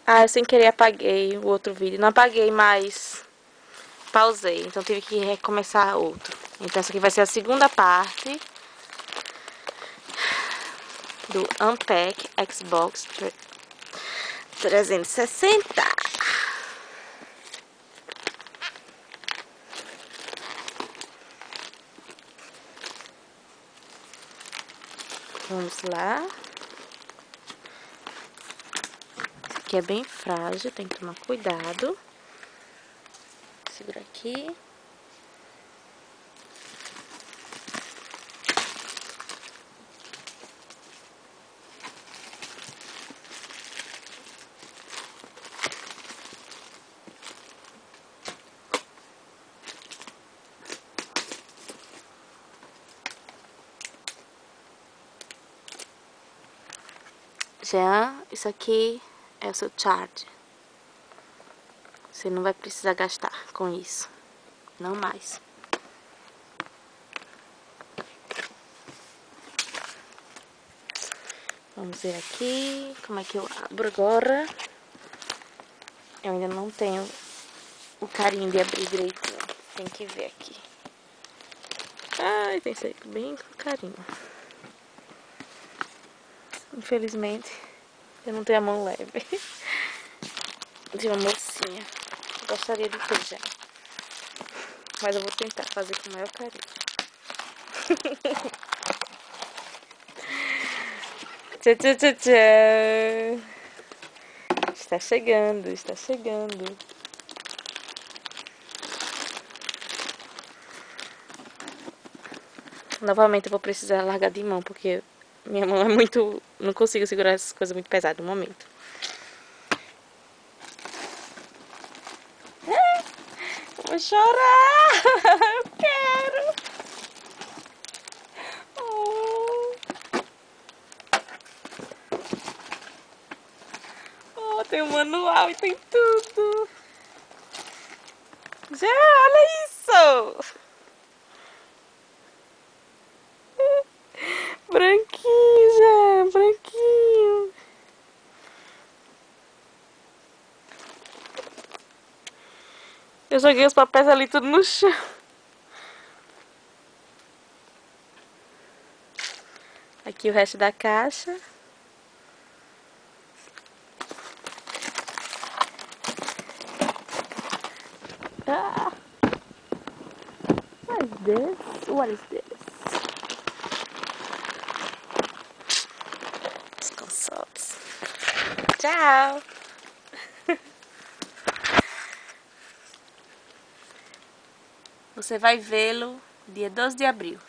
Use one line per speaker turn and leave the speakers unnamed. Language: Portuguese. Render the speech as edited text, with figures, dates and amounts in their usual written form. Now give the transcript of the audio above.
Ah, eu sem querer apaguei o outro vídeo. Não apaguei, mas pausei. Então tive que recomeçar outro. Então essa aqui vai ser a segunda parte do Unpack Xbox 360. Vamos lá. Esse aqui é bem frágil, tem que tomar cuidado. Segura aqui. Jean, isso aqui é o seu charge. Você não vai precisar gastar com isso. Não mais. Vamos ver aqui como é que eu abro agora. Eu ainda não tenho o carinho de abrir direitinho. Tem que ver aqui. Ai, tem que ser bem com carinho. Infelizmente, eu não tenho a mão leve. De uma mocinha. Gostaria de ter já. Mas eu vou tentar fazer com o maior carinho. Tchau, tchau, tchau, tchau. Está chegando, está chegando. Novamente eu vou precisar largar de mão, porque minha mão é muito... Não consigo segurar essas coisas muito pesadas no momento. Vou chorar! Eu quero! Oh, tem um manual e tem tudo! Já, olha isso! Branquinho, já, branquinho! Eu joguei os papéis ali tudo no chão. Aqui o resto da caixa. Ah! What is this? What is this? Os consoles. Tchau! Você vai vê-lo dia 12 de abril.